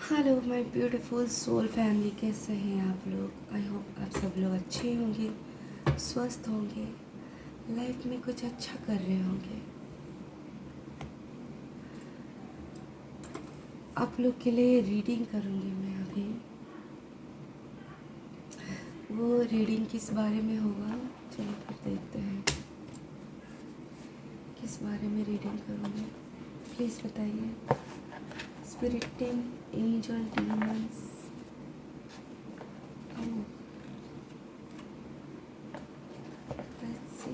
Hello my beautiful soul family, कैसे हैं आप लोग। आई होप आप सब लोग अच्छे होंगे, स्वस्थ होंगे, लाइफ में कुछ अच्छा कर रहे होंगे। आप लोग के लिए रीडिंग करूँगी मैं अभी। वो रीडिंग किस बारे में होगा, चलो फिर देखते हैं किस बारे में रीडिंग करूँगी। प्लीज़ बताइए। Spirit team, angel, demons. Let's see.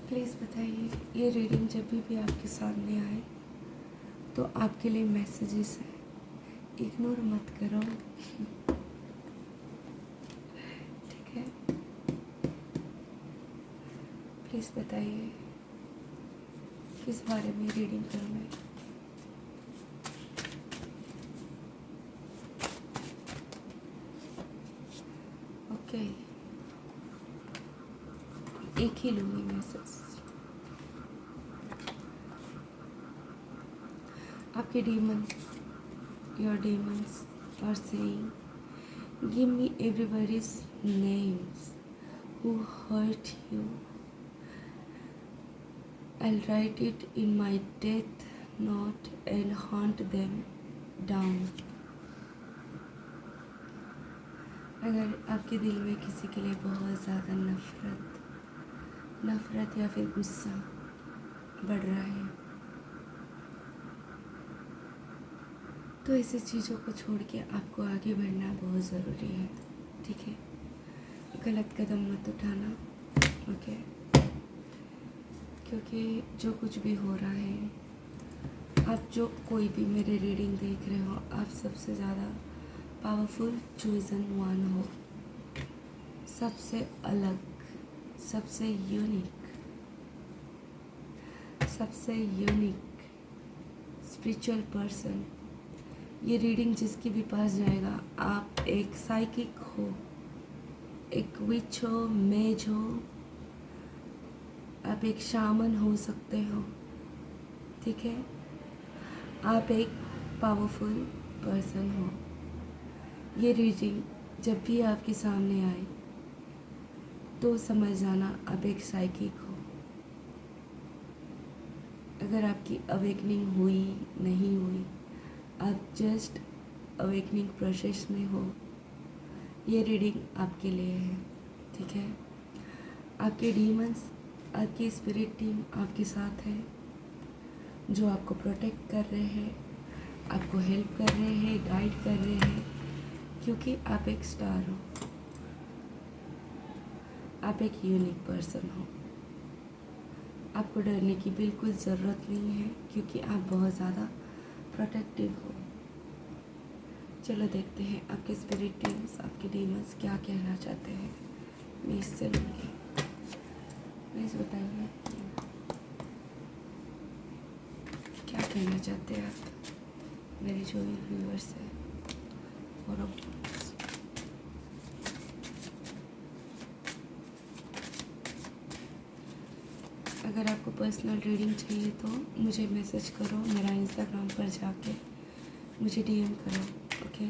Please बताइए, ये रीडिंग जब भी आपके सामने आए तो आपके लिए मैसेजेस हैं, इग्नोर मत करो। ठीक है, प्लीज़ बताइए किस बारे में रीडिंग करूँ मैं। ओके, एक ही लूँगी मैसेज। आपके demon, your demons are saying, give me everybody's names who hurt you. I'll write it in my death note and hunt them down. अगर आपके दिल में किसी के लिए बहुत ज़्यादा नफ़रत या फिर गुस्सा बढ़ रहा है तो ऐसी चीज़ों को छोड़ के आपको आगे बढ़ना बहुत ज़रूरी है। ठीक है, गलत कदम मत उठाना। ओके, क्योंकि जो कुछ भी हो रहा है, आप जो कोई भी मेरे रीडिंग देख रहे हो, आप सबसे ज़्यादा पावरफुल चूज़न वन हो, सबसे अलग, सबसे यूनिक स्पिरिचुअल पर्सन। ये रीडिंग जिसके भी पास जाएगा, आप एक साइकिक हो, एक विच हो, मेज हो, आप एक शामन हो सकते हो। ठीक है, आप एक पावरफुल पर्सन हो। ये रीडिंग जब भी आपके सामने आए तो समझ जाना आप एक साइकिक हो। अगर आपकी अवेकनिंग हुई नहीं हुई, आप जस्ट अवेकनिंग प्रोसेस में हो, ये रीडिंग आपके लिए है। ठीक है, आपके डीमंस, आपकी स्पिरिट टीम आपके साथ है, जो आपको प्रोटेक्ट कर रहे हैं, आपको हेल्प कर रहे हैं, गाइड कर रहे हैं, क्योंकि आप एक स्टार हो, आप एक यूनिक पर्सन हो। आपको डरने की बिल्कुल ज़रूरत नहीं है, क्योंकि आप बहुत ज़्यादा प्रोटेक्टिव हो। चलो देखते हैं आपके स्पिरिट टीम्स, आपके डीमंस क्या कहना चाहते हैं। मैं इससे लूँगी, प्लीज़ बताइए क्या कहना चाहते हैं आप, मेरी जो भी व्यूअर्स है और अगर आपको पर्सनल रीडिंग चाहिए तो मुझे मैसेज करो, मेरा इंस्टाग्राम पर जाके मुझे डीएम करो। ओके,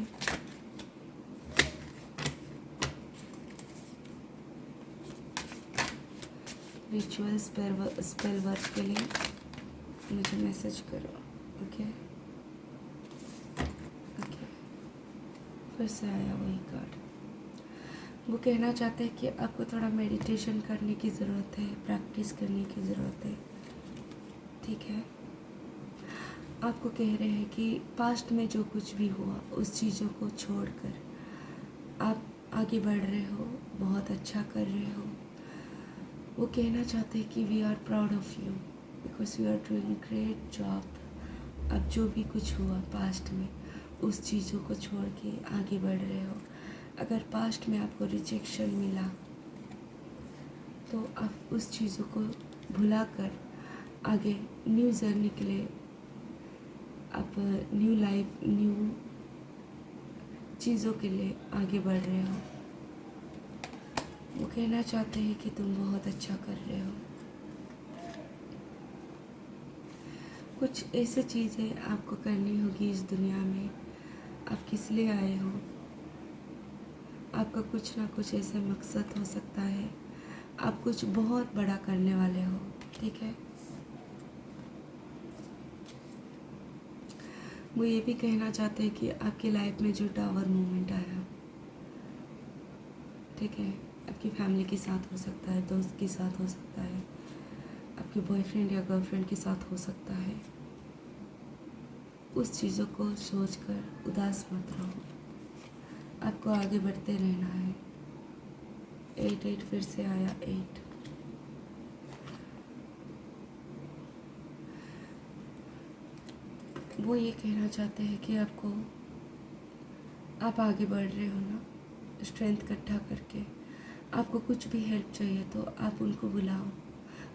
रिचुअल स्पेल वर्क के लिए मुझे मैसेज करो। ओके ओके, फिर से आया वही कार्ड। वो कहना चाहते हैं कि आपको थोड़ा मेडिटेशन करने की ज़रूरत है, प्रैक्टिस करने की ज़रूरत है। ठीक है, आपको कह रहे हैं कि पास्ट में जो कुछ भी हुआ उस चीज़ों को छोड़कर आप आगे बढ़ रहे हो, बहुत अच्छा कर रहे हो। वो कहना चाहते हैं कि we are proud of you because you are doing great job. अब जो भी कुछ हुआ पास्ट में, उस चीज़ों को छोड़ के आगे बढ़ रहे हो। अगर पास्ट में आपको रिजेक्शन मिला तो आप उस चीज़ों को भुलाकर आगे न्यू जर्नी के लिए, आप न्यू लाइफ, न्यू चीज़ों के लिए आगे बढ़ रहे हो। वो कहना चाहते हैं कि तुम बहुत अच्छा कर रहे हो। कुछ ऐसी चीज़ें आपको करनी होगी इस दुनिया में। आप किस लिए आए हो? आपका कुछ ना कुछ ऐसा मकसद हो सकता है। आप कुछ बहुत बड़ा करने वाले हो, ठीक है। वो ये भी कहना चाहते हैं कि आपकी लाइफ में जो टावर मोमेंट आया, ठीक है, आपकी फैमिली के साथ हो सकता है, दोस्त के साथ हो सकता है, आपके बॉयफ्रेंड या गर्लफ्रेंड के साथ हो सकता है। उस चीज़ों को सोचकर उदास मत रहो, आपको आगे बढ़ते रहना है। 8 फिर से आया 8। वो ये कहना चाहते हैं कि आप आगे बढ़ रहे हो ना, स्ट्रेंथ इकट्ठा करके। आपको कुछ भी हेल्प चाहिए तो आप उनको बुलाओ,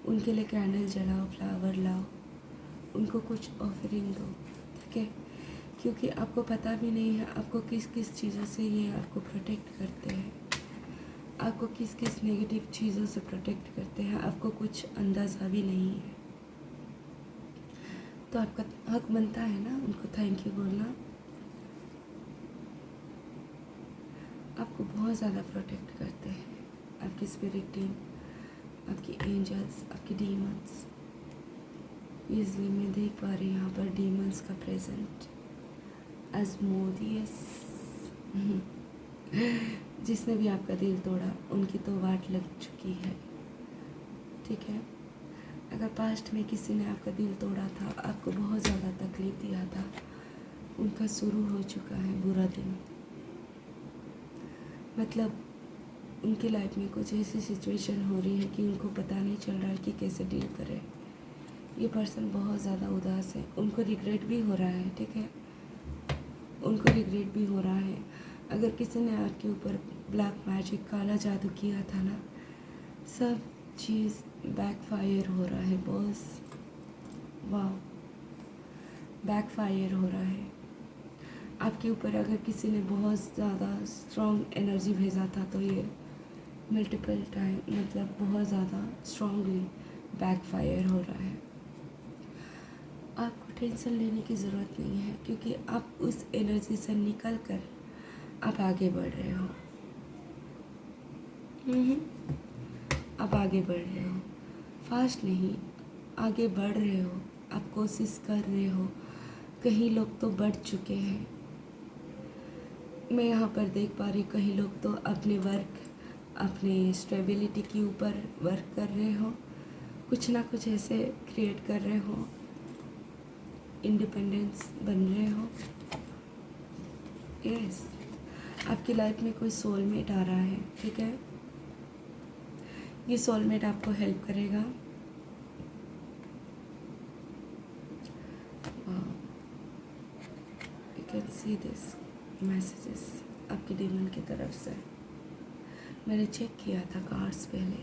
उनके लिए कैंडल जलाओ, फ्लावर लाओ, उनको कुछ ऑफरिंग दो, ठीक है। क्योंकि आपको पता भी नहीं है आपको किस किस चीज़ों से ये आपको प्रोटेक्ट करते हैं, आपको किस किस नेगेटिव चीज़ों से प्रोटेक्ट करते हैं, आपको कुछ अंदाज़ा भी नहीं है। तो आपका हक बनता है ना उनको थैंक यू बोलना। आपको बहुत ज़्यादा प्रोटेक्ट करते हैं आपकी स्पिरिट टीम, आपकी एंजल्स, आपकी डीमंस। ईज़िली मैं देख पा रही हूँ यहाँ पर डीमंस का प्रेजेंट। अज़मोदियस जिसने भी आपका दिल तोड़ा उनकी तो वाट लग चुकी है, ठीक है। अगर पास्ट में किसी ने आपका दिल तोड़ा था, आपको बहुत ज़्यादा तकलीफ़ दिया था, उनका शुरू हो चुका है बुरा दिन। मतलब उनकी लाइफ में कुछ ऐसी सिचुएशन हो रही है कि उनको पता नहीं चल रहा है कि कैसे डील करें। ये पर्सन बहुत ज़्यादा उदास है, उनको रिग्रेट भी हो रहा है, ठीक है, उनको रिग्रेट भी हो रहा है। अगर किसी ने आपके ऊपर ब्लैक मैजिक, काला जादू किया था ना, सब चीज़ बैकफायर हो रहा है बॉस। वाह, बैकफायर हो रहा है आपके ऊपर। अगर किसी ने बहुत ज़्यादा स्ट्रॉन्ग एनर्जी भेजा था तो ये मल्टीपल टाइम, मतलब बहुत ज़्यादा स्ट्रॉन्गली बैकफायर हो रहा है। आपको टेंशन लेने की ज़रूरत नहीं है, क्योंकि आप उस एनर्जी से निकल कर आप आगे बढ़ रहे हो। आप आगे बढ़ रहे हो, फास्ट नहीं, आगे बढ़ रहे हो, आप कोशिश कर रहे हो। कहीं लोग तो बढ़ चुके हैं, मैं यहाँ पर देख पा रही, कहीं लोग तो अपने वर्क, अपने स्टेबिलिटी के ऊपर वर्क कर रहे हो, कुछ ना कुछ ऐसे क्रिएट कर रहे हो, इंडिपेंडेंस बन रहे हो। यस, आपकी लाइफ में कोई सोलमेट आ रहा है, ठीक है। ये सोलमेट आपको हेल्प करेगा। You can see this messages आपके डीमन की तरफ से। मैंने चेक किया था कार्ड्स पहले,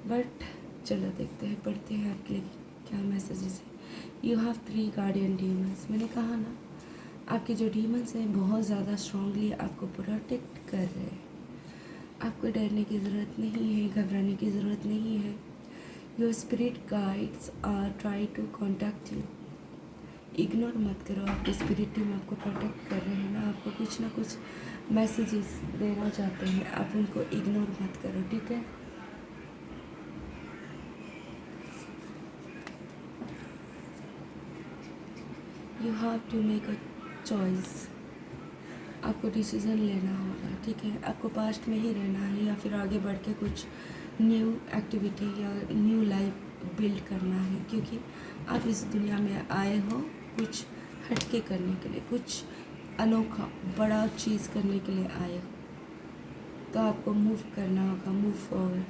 बट चलो देखते हैं, पढ़ते हैं आपके लिए क्या मैसेजेस है। You have 3 guardian demons. मैंने कहा ना, आपके जो डीमंस हैं बहुत ज़्यादा स्ट्रांगली आपको प्रोटेक्ट कर रहे हैं। आपको डरने की ज़रूरत नहीं है, घबराने की ज़रूरत नहीं है। Your spirit guides are try to contact you. Ignore मत करो, आपकी स्पिरिट टीम आपको प्रोटेक्ट कर रहे हैं ना, आपको कुछ ना कुछ मैसेजेस देना चाहते हैं, आप उनको इग्नोर मत करो, ठीक है। You have to make a choice. आपको डिसीज़न लेना होगा, ठीक है। आपको पास्ट में ही रहना है या फिर आगे बढ़ के कुछ न्यू एक्टिविटी या न्यू लाइफ बिल्ड करना है, क्योंकि आप इस दुनिया में आए हो कुछ हटके करने के लिए, कुछ अनोखा बड़ा चीज़ करने के लिए आए हो। तो आपको मूव करना होगा, मूव फॉरवर्ड,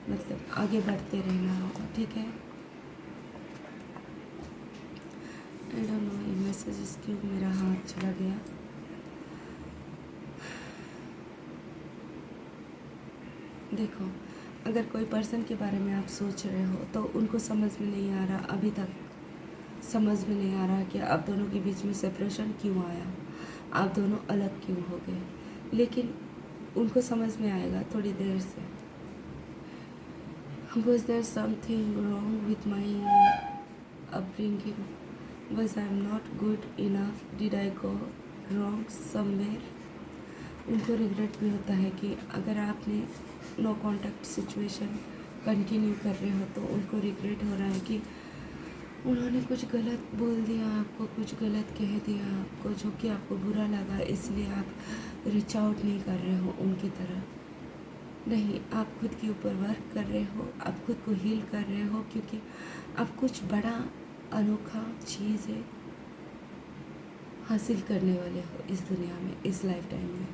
मतलब आगे बढ़ते रहना होगा, ठीक है। आई डोंट नो ये मैसेजेस क्यों मेरा हाथ चला गया। देखो, अगर कोई पर्सन के बारे में आप सोच रहे हो तो उनको समझ में नहीं आ रहा, अभी तक समझ में नहीं आ रहा कि आप दोनों के बीच में सेपरेशन क्यों आया, आप दोनों अलग क्यों हो गए। लेकिन उनको समझ में आएगा थोड़ी देर से, Was there something wrong with my upbringing? Was I not good enough? Did I go wrong somewhere? उनको रिग्रेट भी होता है कि अगर आपने नो कॉन्टैक्ट सिचुएशन कंटिन्यू कर रहे हो तो उनको रिग्रेट हो रहा है कि उन्होंने कुछ गलत बोल दिया आपको, कुछ गलत कह दिया आपको, जो कि आपको बुरा लगा, इसलिए आप रीच आउट नहीं कर रहे हो उनकी तरह। नहीं, आप खुद के ऊपर वर्क कर रहे हो, आप खुद को हील कर रहे हो, क्योंकि आप कुछ बड़ा अनोखा चीज़ें हासिल करने वाले हो इस दुनिया में, इस लाइफ टाइम में।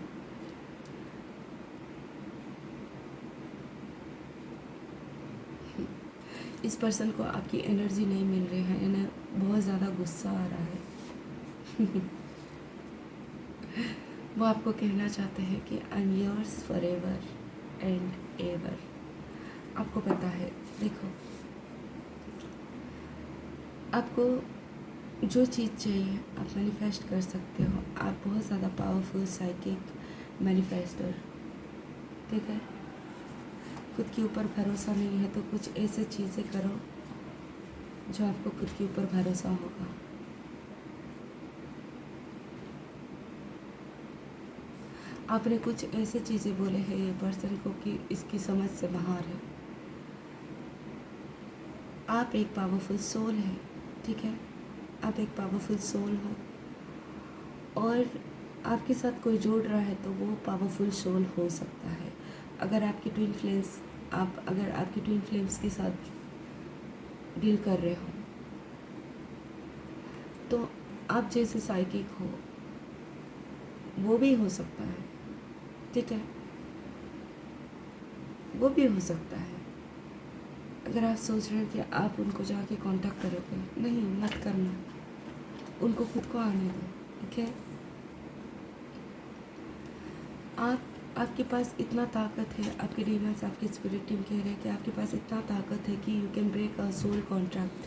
इस पर्सन को आपकी एनर्जी नहीं मिल रही है, इन्हें बहुत ज़्यादा गुस्सा आ रहा है। वो आपको कहना चाहते हैं कि I am yours for ever and ever. आपको पता है, देखो, आपको जो चीज़ चाहिए आप मैनिफेस्ट कर सकते हो। आप बहुत ज़्यादा पावरफुल साइकिक मैनिफेस्टर, ठीक है। खुद के ऊपर भरोसा नहीं है तो कुछ ऐसे चीज़ें करो जो आपको खुद के ऊपर भरोसा होगा। आपने कुछ ऐसे चीज़ें बोले हैं ये पर्सन को कि इसकी समझ से बाहर है। आप एक पावरफुल सोल है, ठीक है। आप एक पावरफुल सोल हो और आपके साथ कोई जोड़ रहा है तो वो पावरफुल सोल हो सकता है। अगर आपकी ट्विन फ्लेम्स अगर आपकी ट्विन फ्लेम्स के साथ डील कर रहे हो तो आप जैसे साइकिक हो वो भी हो सकता है, ठीक है। वो भी हो सकता है। अगर आप सोच रहे हो कि आप उनको जाके कांटेक्ट करोगे, नहीं, मत करना, उनको खुद को आने दो, ठीक है। आपके पास इतना ताकत है, आपके डीमंस, आपकी स्पिरिट टीम कह रहे हैं कि आपके पास इतना ताकत है कि you can break a soul contract.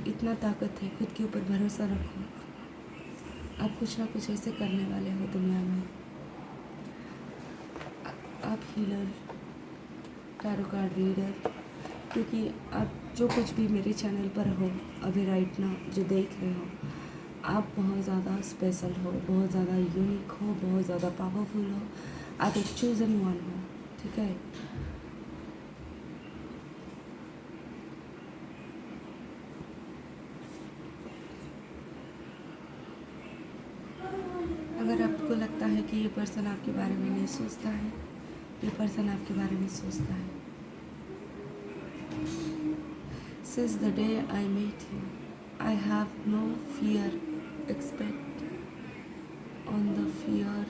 इतना ताकत है, खुद के ऊपर भरोसा रखो। आप कुछ ना कुछ ऐसे करने वाले हो दुनिया में। आप हीलर, टैरो कार्ड रीडर, क्योंकि आप जो कुछ भी मेरे चैनल पर हो अभी राइट नाउ जो देख रहे हो, आप बहुत ज़्यादा स्पेशल हो, बहुत ज़्यादा यूनिक हो, बहुत ज़्यादा पावरफुल हो। आप एक चूजन वन हो, ठीक है। अगर आपको लगता है कि ये पर्सन आपके बारे में नहीं सोचता है, ये पर्सन आपके बारे में सोचता है। Since the day I met you, I have no fear except on the fear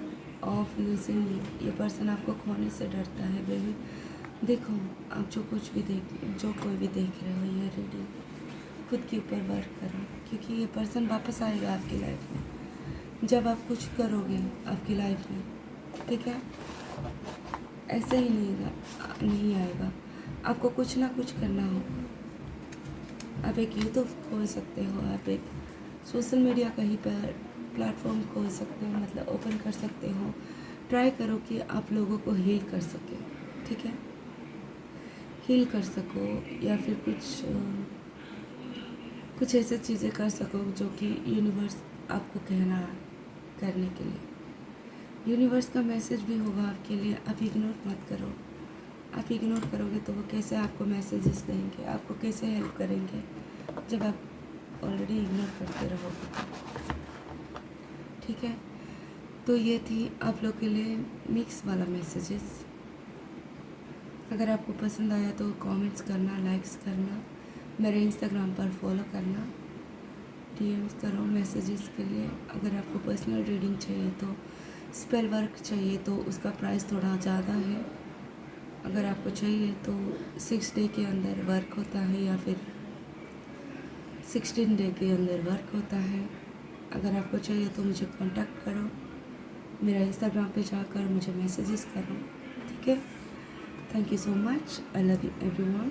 of losing you. ये पर्सन आपको खोने से डरता है बेबी। देखो, आप जो कोई भी देख रहे हो ये रीडिंग, खुद के ऊपर वर्क करो, क्योंकि ये पर्सन वापस आएगा आपकी लाइफ में जब आप कुछ करोगे आपकी लाइफ में, ठीक है। ऐसे ही नहीं आएगा, आपको कुछ ना कुछ करना होगा। आप एक यूट्यूब खोल सकते हो, आप एक सोशल मीडिया कहीं पर प्लेटफॉर्म खोल सकते हो, मतलब ओपन कर सकते हो। ट्राई करो कि आप लोगों को हील कर सके, ठीक है। हील कर सको या फिर कुछ ऐसे चीज़ें कर सको जो कि यूनिवर्स आपको कहना करने के लिए। यूनिवर्स का मैसेज भी होगा आपके लिए, आप इग्नोर मत करो। आप इग्नोर करोगे तो वो कैसे आपको मैसेजेस देंगे, आपको कैसे हेल्प करेंगे जब आप ऑलरेडी इग्नोर करते रहोगे, ठीक है। तो ये थी आप लोग के लिए मिक्स वाला मैसेजेस। अगर आपको पसंद आया तो कमेंट्स करना, लाइक्स करना, मेरे इंस्टाग्राम पर फॉलो करना, डीएम्स करो मैसेजेस के लिए। अगर आपको पर्सनल रीडिंग चाहिए तो स्पेल वर्क चाहिए तो उसका प्राइस थोड़ा ज़्यादा है। अगर आपको चाहिए तो 6 डे के अंदर वर्क होता है या फिर 16 डे के अंदर वर्क होता है। अगर आपको चाहिए तो मुझे कांटेक्ट करो, मेरा इंस्टाग्राम पे जाकर मुझे मैसेजेस करो, ठीक है। Thank you so much, I love you everyone.